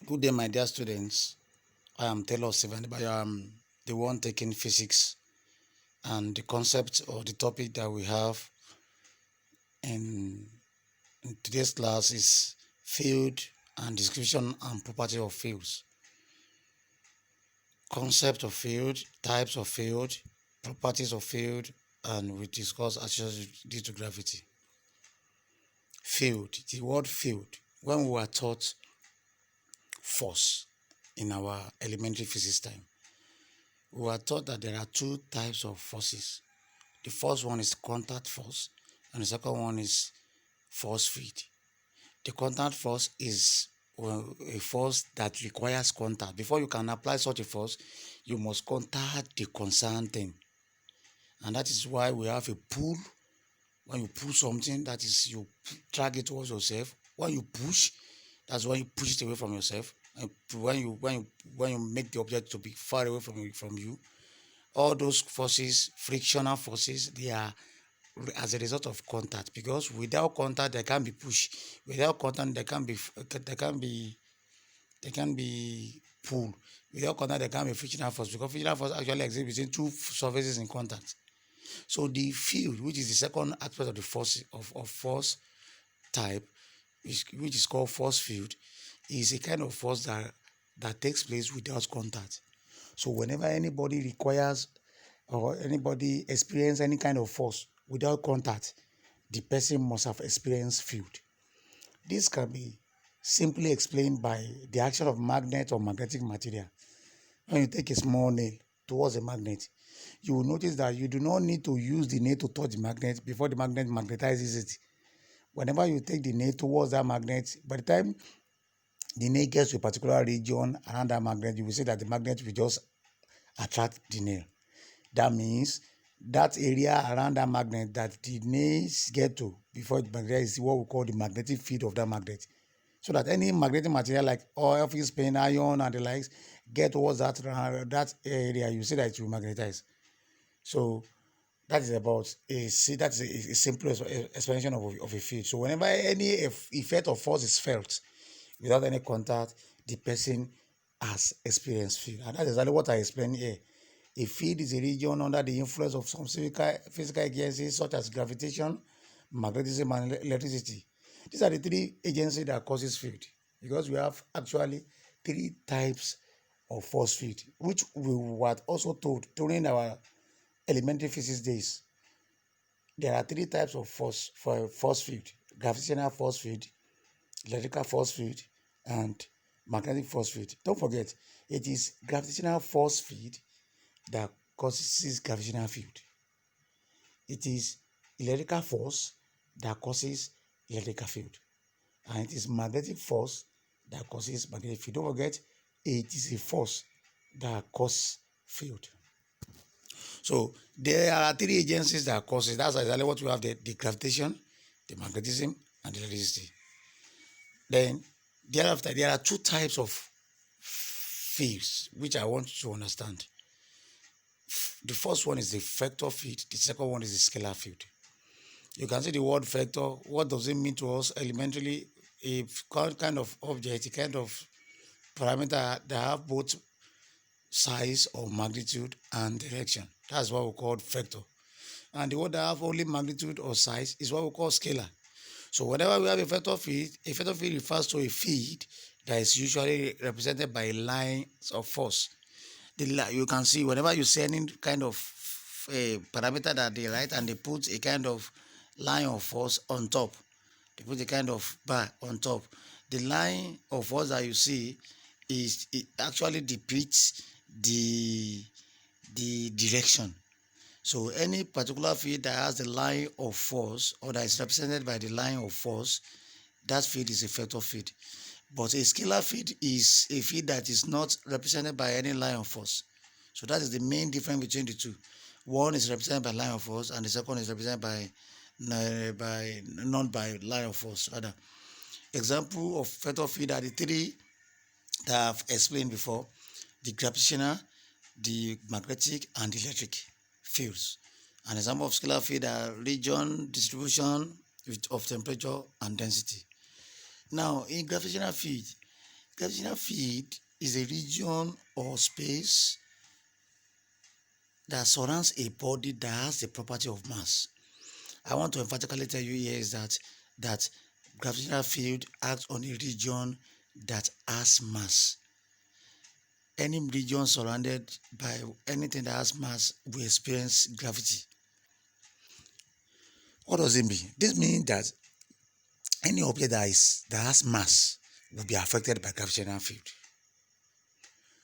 Good day, my dear students. I am S.Adebayo. I am the one taking physics, and the concept or the topic that we have in, in today's class is field and description and property of fields. Concept of field, types of field, properties of field, and we discuss associated to gravity. Field, the word field, when we were taught force in our elementary physics time, we were taught that there are two types of forces. The first one is contact force, and the second one is force field. The contact force is a force that requires contact. Before you can apply such a force, you must contact the concerned thing. And that is why we have a pull. When you pull something, that is, you drag it towards yourself. When you push, that's when you push it away from yourself. And when you make the object to be far away from you, all those forces, frictional forces, they are as a result of contact, because without contact there can be push, without contact there can be pull, without contact there can be frictional force, because frictional force actually exists between two surfaces in contact. So the field, which is the second aspect of the force of force type, which is called force field, is a kind of force that takes place without contact. So whenever anybody requires or anybody experience any kind of force without contact, the person must have experienced field. This can be simply explained by the action of magnet or magnetic material. When you take a small nail towards a magnet, you will notice that you do not need to use the nail to touch the magnet before the magnet magnetizes it. Whenever you take the nail towards that magnet, by the time the nail gets to a particular region around that magnet, you will see that the magnet will just attract the nail. That means that area around that magnet that the nails get to before it magnetizes is what we call the magnetic field of that magnet. So that any magnetic material like oil, office paint, iron, and the likes get towards that area, you see that it will magnetize. So that is about that's a simple explanation of a field. So whenever any effect of force is felt without any contact, the person has experienced field. And that's exactly what I explained here. A field is a region under the influence of some physical agencies such as gravitation, magnetism, and electricity. These are the three agencies that causes field, because we have actually three types of force field, which we were also told during our elementary physics days. There are three types of force field: gravitational force field, electrical force field, and magnetic force field. Don't forget, it is gravitational force field that causes gravitational field. It is electrical force that causes electrical field. And it is magnetic force that causes magnetic field. Don't forget, it is a force that causes field. So there are three agencies that cause it. That's exactly what we have: the gravitation, the magnetism, and the electricity. Then thereafter, there are two types of fields which I want you to understand. The first one is the vector field. The second one is the scalar field. You can see the word vector. What does it mean to us? Elementarily, a kind of object, a kind of parameter that have both size or magnitude and direction. That's what we call vector. And the one that have only magnitude or size is what we call scalar. So whenever we have a vector field refers to a field that is usually represented by lines of force. You can see whenever you see any kind of a parameter that they write and they put a kind of line of force on top, they put a kind of bar on top. The line of force that you see it actually depicts the direction. So any particular field that has the line of force or that is represented by the line of force, that field is a vector field. But a scalar field is a field that is not represented by any line of force. So that is the main difference between the two. One is represented by line of force, and the second is represented by not by line of force. Rather, example of vector field are the three that I've explained before: the gravitational, the magnetic, and the electric fields. An example of scalar field are region, distribution of temperature and density. Now, in gravitational field, Gravitational field is a region or space that surrounds a body that has the property of mass. I want to emphatically tell you here is that gravitational field acts on a region that has mass. Any region surrounded by anything that has mass will experience gravity. What does it mean? This means that any object that has mass will be affected by gravitational field.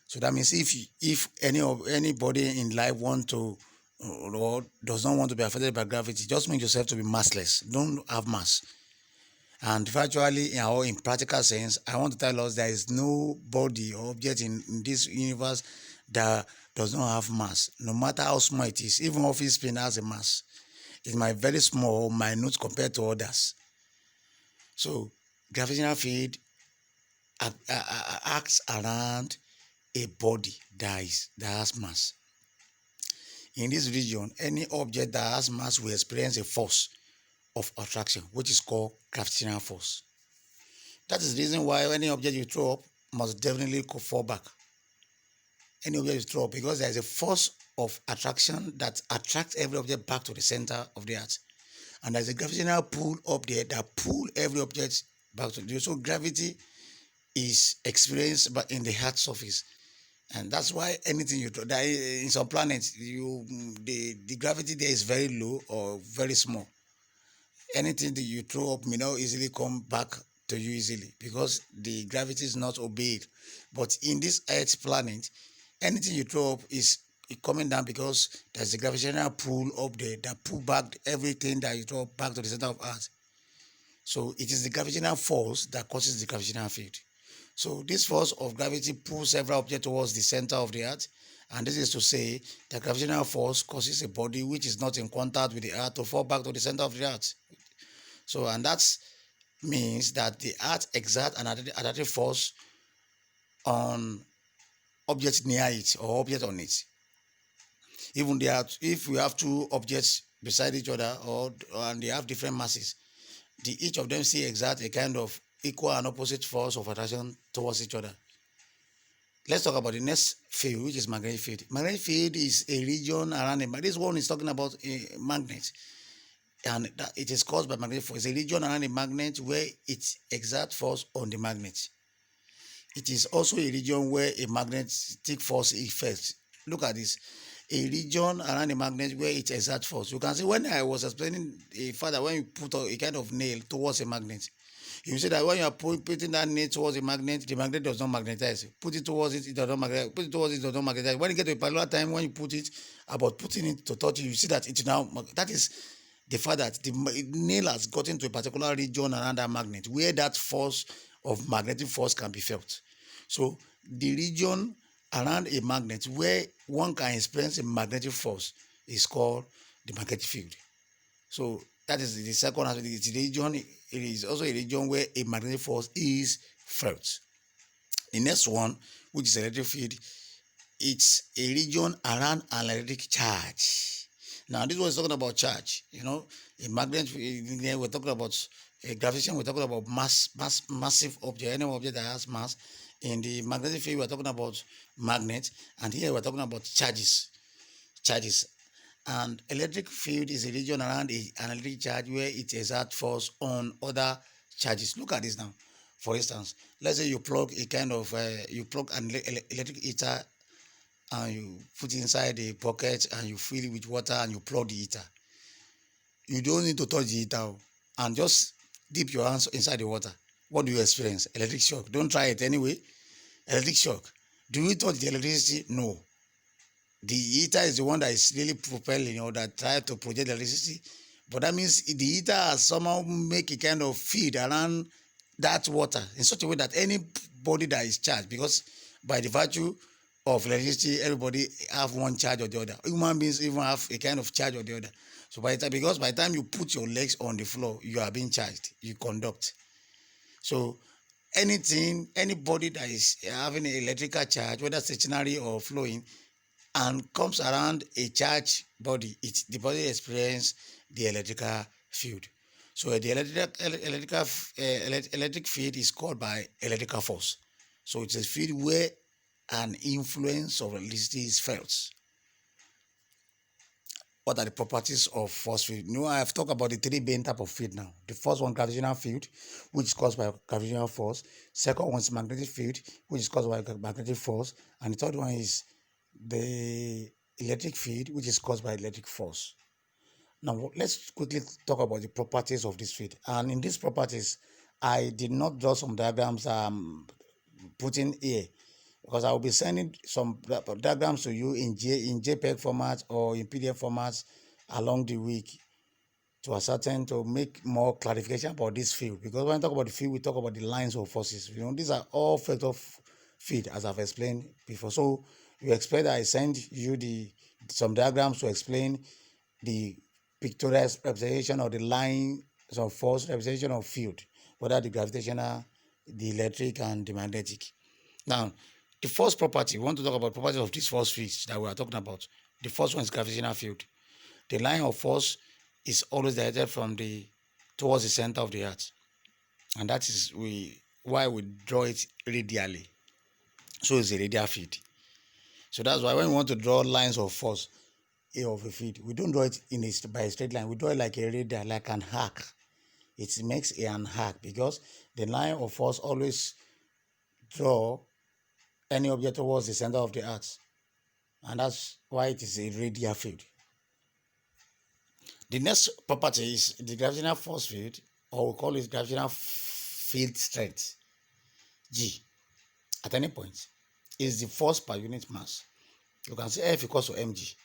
So that means if anybody in life want to or does not want to be affected by gravity, just make yourself to be massless. Don't have mass. And virtually in practical sense, I want to tell us there is no body or object in this universe that does not have mass, no matter how small it is. Even office spin has a mass. It might be very small, minute compared to others. So gravitational field acts around a body that has mass. In this region, any object that has mass will experience a force of attraction, which is called gravitational force. That is the reason why any object you throw up must definitely fall back. Any object you throw up, because there is a force of attraction that attracts every object back to the center of the earth. And there's a gravitational pull up there that pull every object back to the earth. So gravity is experienced in the earth's surface. And that's why anything you throw, in some planets, the gravity there is very low or very small. Anything that you throw up may not easily come back to you easily because the gravity is not obeyed. But in this Earth planet, anything you throw up is coming down because there's a gravitational pull up there that pull back everything that you throw up back to the center of Earth. So it is the gravitational force that causes the gravitational field. So this force of gravity pulls every object towards the center of the earth. And this is to say the gravitational force causes a body which is not in contact with the earth to fall back to the center of the earth. So, and that means that the earth exerts an attractive force on objects near it or object on it. Even if we have two objects beside each other and they have different masses, each of them still exert a kind of equal and opposite force of attraction towards each other. Let's talk about the next field, which is magnetic field. Magnetic field is a region around this one is talking about a magnet, and it is caused by magnetic force. It's a region around a magnet where it exerts force on the magnet. It is also a region where a magnetic force effects. Look at this. A region around a magnet where it exerts force. You can see when I was explaining further, when you put a kind of nail towards a magnet, you see that when you are putting that nail towards a magnet, the magnet does not magnetize. Put it towards it, it does not magnetize. Put it towards it, it does not magnetize. When you get to a particular time, when you put it, about putting it to touch it, you see that it now, that is the fact that the nail has gotten to a particular region around that magnet where that force of magnetic force can be felt. So the region around a magnet where one can experience a magnetic force is called the magnetic field. So that is the second aspect. It's a region. It is also a region where a magnetic force is felt. The next one, which is electric field, it's a region around an electric charge. Now, this was talking about charge. A magnet. We're talking about a gravitation. We're talking about massive object. Any object that has mass. In the magnetic field, we're talking about magnets, and here we're talking about charges. And electric field is a region around an electric charge where it exerts force on other charges. Look at this now. For instance, let's say you plug an electric heater and you put it inside a bucket and you fill it with water and you plug the heater. You don't need to touch the heater and just dip your hands inside the water. What do you experience? Electric shock. Don't try it anyway. Electric shock. Do you touch the electricity? No. The heater is the one that is really propelling that try to project electricity. But that means the heater has somehow make a kind of field around that water in such a way that any body that is charged, because by the virtue of electricity, everybody have one charge or the other. Human beings even have a kind of charge or the other. So by the time you put your legs on the floor, you are being charged. You conduct. So anybody that is having an electrical charge, whether stationary or flowing, and comes around a charged body, the body experiences the electrical field. So the electric field is called by electrical force. So it's a field where an influence of electricity is felt. What are the properties of force field? I've talked about the three main type of field now. The first one, gravitational field, which is caused by gravitational force. Second one is magnetic field, which is caused by magnetic force. And the third one is the electric field, which is caused by electric force. Now, let's quickly talk about the properties of this field. And in these properties, I did not draw some diagrams putting here, because I will be sending some diagrams to you in JPEG format or in PDF format along the week to make more clarification about this field. Because when I talk about the field, we talk about the lines of forces. These are all effects of field, as I've explained before. So you expect that I send you some diagrams to explain the pictorial representation or the line of force representation of field, whether the gravitational, the electric, and the magnetic. Now, the first property, we want to talk about properties of these force fields that we are talking about. The first one is gravitational field. The line of force is always directed towards the center of the earth, and that is why we draw it radially. So it's a radial field. So that's why when we want to draw lines of force of a field, we don't draw it by a straight line. We draw it like a radial, like an arc. It makes an arc because the line of force always draw any object towards the center of the earth, and that's why it is a radial field. The next property is the gravitational force field, or we call it gravitational field strength, G, at any point, is the force per unit mass. You can say F equals to mg,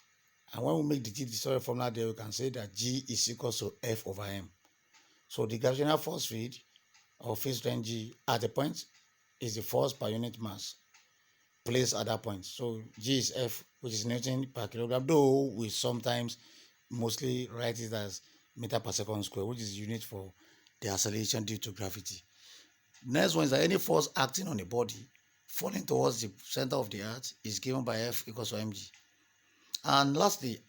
and when we make the G the formula there, we can say that G is equal to F over m. So the gravitational force field or field strength G at a point is the force per unit mass placed at that point. So G is F, which is Newton per kilogram, though we sometimes mostly write it as meter per second square, which is unit for the acceleration due to gravity. Next one is that any force acting on a body falling towards the center of the earth is given by F equals to mg. And lastly,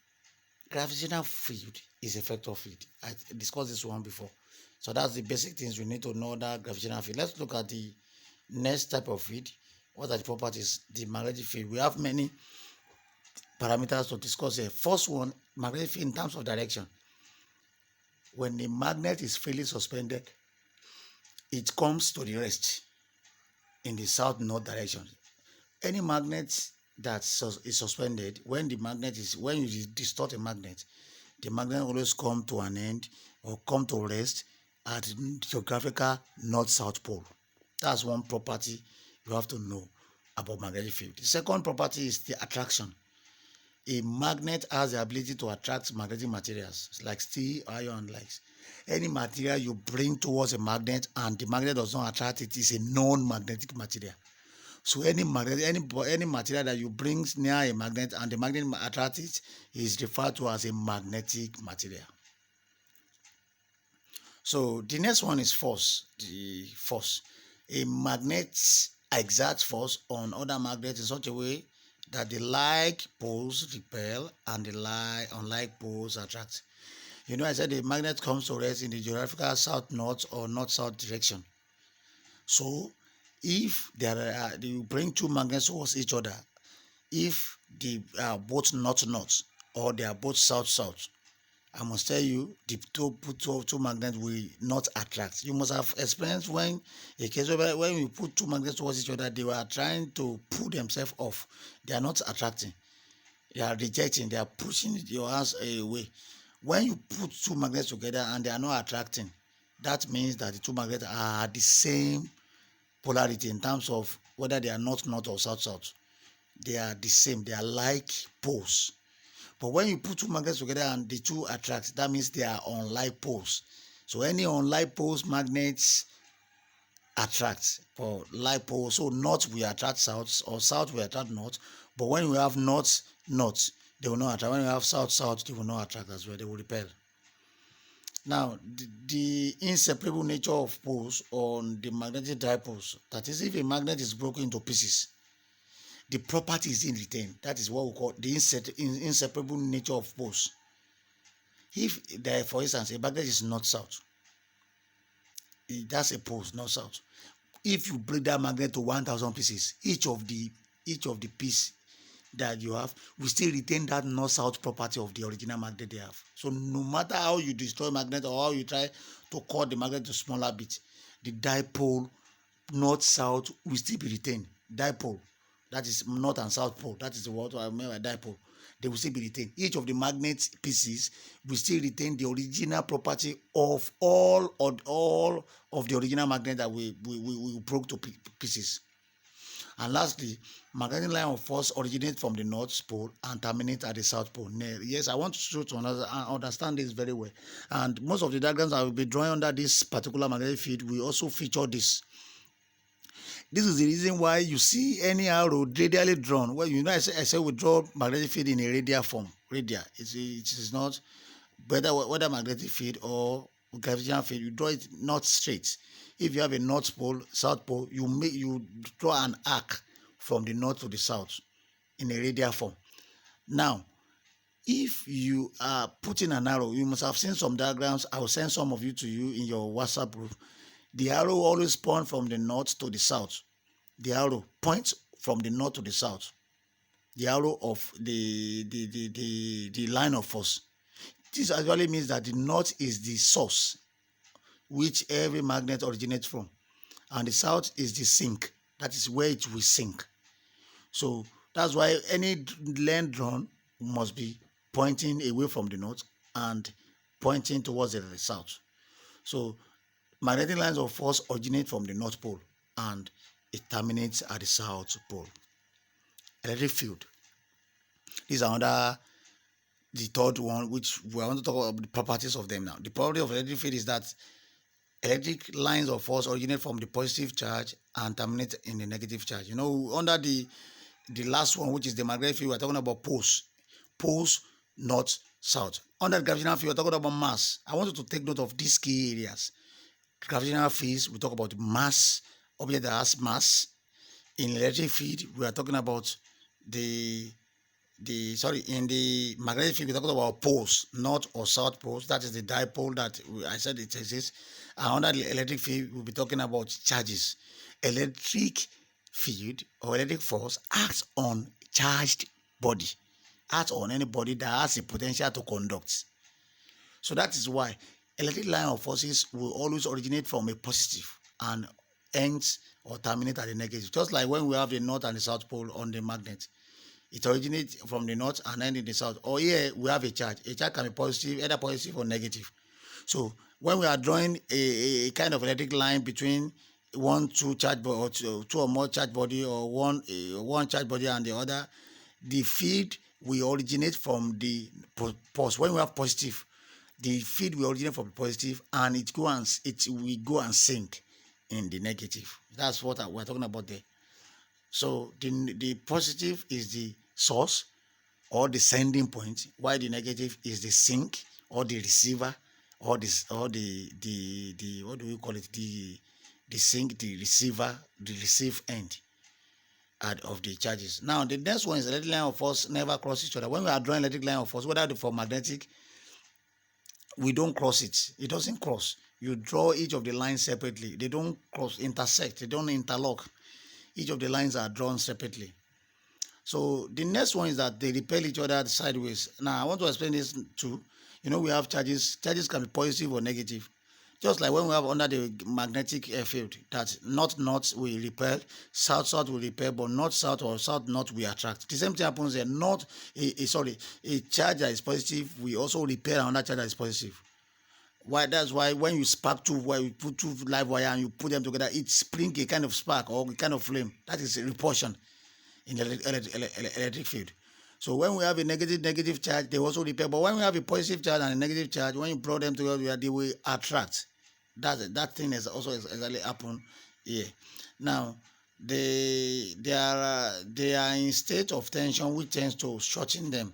gravitational field is a vector field. I discussed this one before. So that's the basic things we need to know that gravitational field. Let's look at the next type of field. What are the properties? The magnetic field. We have many parameters to discuss here. First one, magnetic field in terms of direction. When the magnet is freely suspended, it comes to the rest in the south-north direction. Any magnet that is suspended, when you distort a magnet, the magnet always come to an end or come to rest at geographical north-south pole. That's one property you have to know about magnetic field. The second property is the attraction. A magnet has the ability to attract magnetic materials like steel, iron, and likes. Any material you bring towards a magnet and the magnet does not attract it is a non-magnetic material. So any material that you bring near a magnet and the magnet attracts it is referred to as a magnetic material. So the next one is force. The force. A magnet exerts force on other magnets in such a way that the like poles repel and the unlike poles attract. I said the magnet comes to rest in the geographical south-north or north-south direction. So if you bring two magnets towards each other, if they are both north-north or they are both south-south, I must tell you the two magnets will not attract. You must have experienced when you put two magnets towards each other, they were trying to pull themselves off. They are not attracting. They are rejecting. They are pushing your hands away. When you put two magnets together and they are not attracting, that means that the two magnets are the same polarity in terms of whether they are north-north or south-south. They are the same. They are like poles. But when you put two magnets together and the two attract, that means they are unlike poles. So any unlike poles magnets attract for like poles. So north will attract south or south will attract north. But when we have north, they will not attract. When we have south, they will not attract as well. They will repel. Now, the inseparable nature of poles on the magnetic dipoles, that is, if a magnet is broken into pieces, the property is in retain. That is what we call the inseparable nature of poles. If there, for instance, a magnet is north-south, that's a pole, north-south. if you break that magnet to 1,000 pieces, each of the piece that you have will still retain that north-south property of the original magnet they have. So no matter how you destroy magnet or how you try to cut the magnet to smaller bits, the dipole north-south will still be retained. Dipole, that is north and south pole, that is what I mean by dipole. They will still be retained. Each of the magnet pieces will still retain the original property of all of the original magnet that we broke to pieces. And lastly, magnetic line of force originates from the north pole and terminates at the south pole. Yes, I want you to understand this very well. And most of the diagrams I will be drawing under this particular magnetic field will also feature this. This is the reason why you see any arrow radially drawn. Well, I say we draw magnetic field in a radial form. Radial. It is not whether magnetic field or gravitational field. You draw it not straight. If you have a north pole, south pole, you draw an arc from the north to the south in a radial form. Now, if you are putting an arrow, you must have seen some diagrams. I will send some of you to you in your WhatsApp group. The arrow always points from the north to the south. The arrow points from the north to the south. The arrow of the line of force. This actually means that the north is the source which every magnet originates from, and the south is the sink. That is where it will sink. So that's why any line drawn must be pointing away from the north and pointing towards the south. So magnetic lines of force originate from the north pole and it terminates at the south pole. Electric field. This is another, the third one, which we want to talk about the properties of them now. The property of electric field is that electric lines of force originate from the positive charge and terminate in the negative charge. Under the last one, which is the magnetic field, we're talking about poles north, south. Under the gravitational field, we're talking about mass. I want you to take note of these key areas. Gravitational fields, we talk about mass, object that has mass. In electric field, we are talking about in the magnetic field, we're talking about poles, north or south poles. That is the dipole that I said it exists. And under the electric field, we'll be talking about charges. Electric field or electric force acts on charged body, acts on any body that has a potential to conduct. So that is why electric line of forces will always originate from a positive and ends or terminate at the negative. Just like when we have the north and the south pole on the magnet, it originates from the north and ends in the south. Or here we have a charge. A charge can be positive, either positive or negative. So when we are drawing a kind of electric line between two charge body or two or more charge body, or one charge body and the other, the field will originate from the pulse. When we have positive, the field will originate from the positive and it will go and sink in the negative. That's what we're talking about there. So the positive is the source or the sending point, while the negative is the sink or the receiver, or the what do we call it, the sink, the receiver, the receive end of the charges. Now the next one is electric line of force never cross each other. When we are drawing electric line of force, whether for magnetic, we don't cross it. It doesn't cross. You draw each of the lines separately. They don't cross, intersect. They don't interlock. Each of the lines are drawn separately. So the next one is that they repel each other sideways. Now I want to explain this too. We have charges. Charges can be positive or negative. Just like when we have under the magnetic field, that north will repel, south will repel, but north south or south north will attract. The same thing happens here. A charge that is positive will also repel another charge that is positive. That's why when you spark where you put two live wire and you put them together, it springs a kind of spark or a kind of flame. That is a repulsion in the electric field. So when we have a negative charge, they also repel. But when we have a positive charge and a negative charge, when you draw them together, they will attract. That thing has also exactly happened here. Now, they are in state of tension, which tends to shorten them.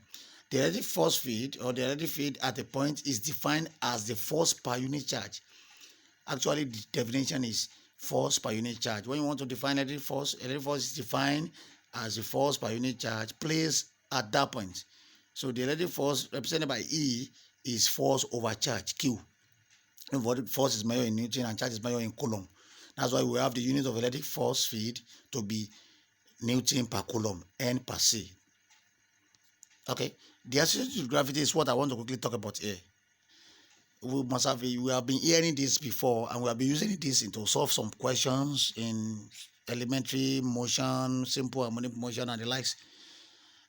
The electric force field or the electric field at a point is defined as the force per unit charge. Actually, the definition is force per unit charge. When you want to define electric force is defined as the force per unit charge placed at that point. So the electric force represented by E is force over charge, Q. Force is measured in Newton and charge is measured in Coulomb. That's why we have the unit of electric force field to be Newton per coulomb, N per C. Okay, the association with gravity is what I want to quickly talk about here. We have been hearing this before, and we have been using this to solve some questions in elementary motion, simple harmonic motion, and the likes.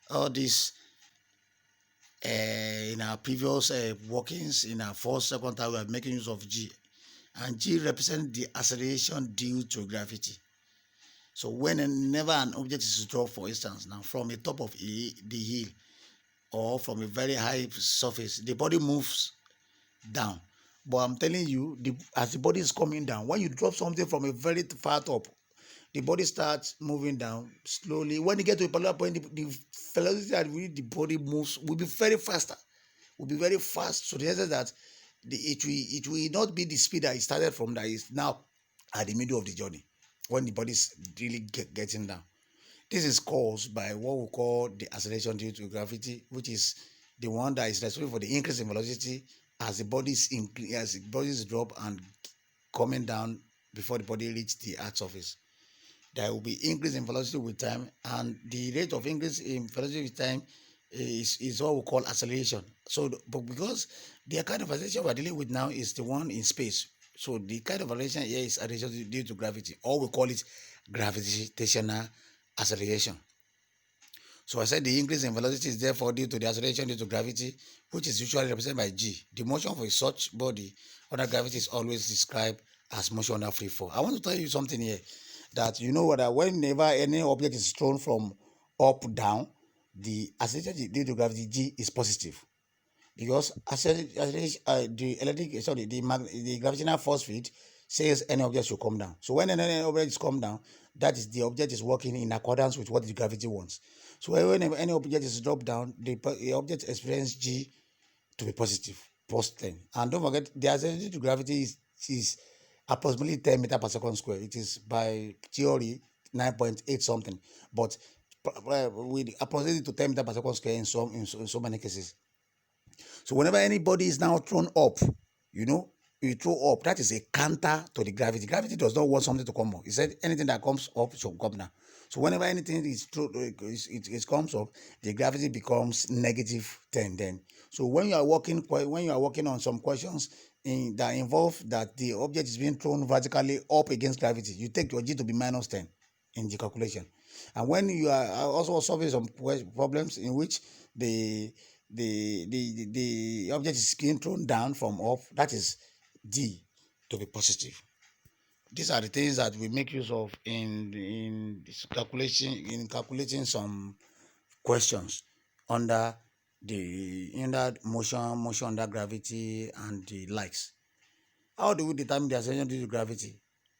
All this in our previous workings in our first, second, third, we are making use of G, and G represents the acceleration due to gravity. So whenever an object is dropped, for instance, now from the top of the hill or from a very high surface, the body moves down. But I'm telling you, as the body is coming down, when you drop something from a very far top, the body starts moving down slowly. When you get to a particular point, the velocity at which the body moves will be very faster, will be very fast. So the answer that it will not be the speed that it started from, that is now at the middle of the journey, when the body is really getting down. This is caused by what we call the acceleration due to gravity, which is the one that is responsible for the increase in velocity as the bodies drop and coming down before the body reaches the earth surface. There will be increase in velocity with time, and the rate of increase in velocity with time is what we call acceleration. So, but because the kind of acceleration we're dealing with now is the one in space, so the kind of acceleration here is acceleration due to gravity, or we call it gravitational acceleration. So I said the increase in velocity is therefore due to the acceleration due to gravity, which is usually represented by G. The motion of a such body under gravity is always described as motion under free fall. I want to tell you something here, that you know that whenever any object is thrown from up down, the acceleration due to gravity G is positive, because the gravitational force field says any object should come down. So when any object is come down, that is the object is working in accordance with what the gravity wants. So whenever any object is dropped down, the object experiences G to be positive, +10. And don't forget, the acceleration to gravity is approximately 10 meters per second square. It is by theory 9.8 something, but with approximately to 10 meters per second square in so many cases. So whenever anybody is now thrown up, you throw up, that is a counter to the gravity. Gravity does not want something to come up. It said anything that comes up should come down. So whenever anything is thrown, it comes up, the gravity becomes -10 then. So when you are working on some questions that involve that the object is being thrown vertically up against gravity, you take your G to be -10 in the calculation. And when you are also solving some problems in which the object is being thrown down from up, that is D to be positive. These are the things that we make use of in calculating some questions under motion under gravity and the likes. How do we determine the acceleration due to gravity?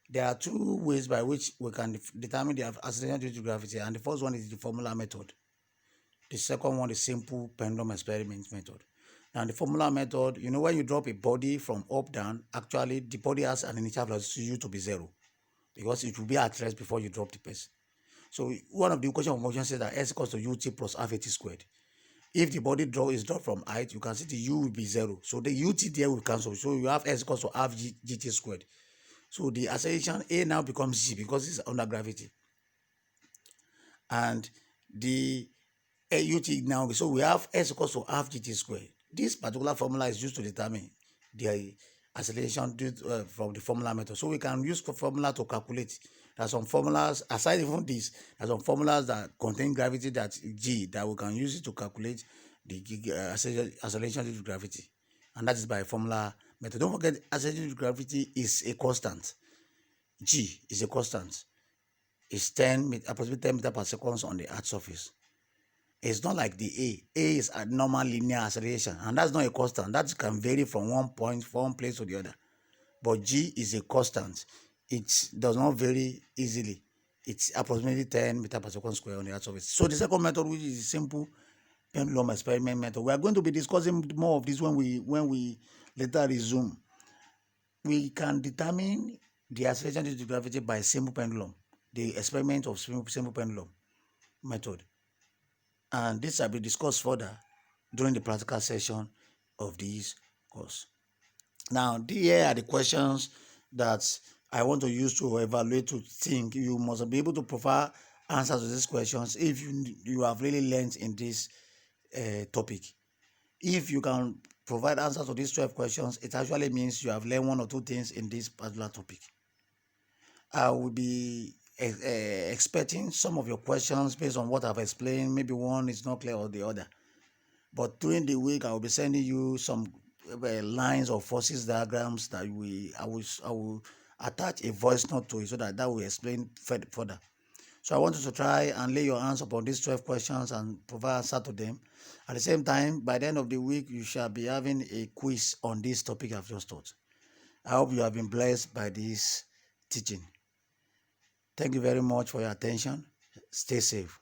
There are two ways by which we can determine the acceleration due to gravity, and the first one is the formula method. The second one is simple pendulum experiment method. Now, the formula method, when you drop a body from up down, actually the body has an initial velocity to be 0, because it will be at rest before you drop the person. So one of the equations of motion says that S equals to ut plus half at squared. If the body is dropped from height, you can see the u will be 0. So the ut there will cancel. So you have S equals to half gt squared. So the acceleration A now becomes g because it's under gravity. And the ut now, so we have S equals to half gt squared. This particular formula is used to determine the acceleration from the formula method. So we can use the formula to calculate. There are some formulas, aside from this, there are some formulas that contain gravity, that G, that we can use it to calculate the acceleration due to gravity. And that is by formula method. Don't forget, acceleration due to gravity is a constant. G is a constant. It's approximately 10 meters per second on the earth surface. It's not like the A. A is a normal linear acceleration, and that's not a constant. That can vary from one place to the other. But G is a constant. It does not vary easily. It's approximately 10 meters per second square on the earth surface. So the second method, which is a simple pendulum experiment method, we are going to be discussing more of this when we later resume. We can determine the acceleration due to gravity by simple pendulum, the experiment of simple pendulum method. And this will be discussed further during the practical session of this course. Now, here are the questions that I want to use to evaluate, to think. You must be able to provide answers to these questions if you have really learned in this topic. If you can provide answers to these 12 questions, it actually means you have learned one or two things in this particular topic. I will be expecting some of your questions based on what I've explained. Maybe one is not clear or the other. But during the week, I will be sending you some lines or forces diagrams that I will attach a voice note to it so that will explain further. So I want you to try and lay your hands upon these 12 questions and provide answer to them. At the same time, by the end of the week, you shall be having a quiz on this topic I've just taught. I hope you have been blessed by this teaching. Thank you very much for your attention. Stay safe.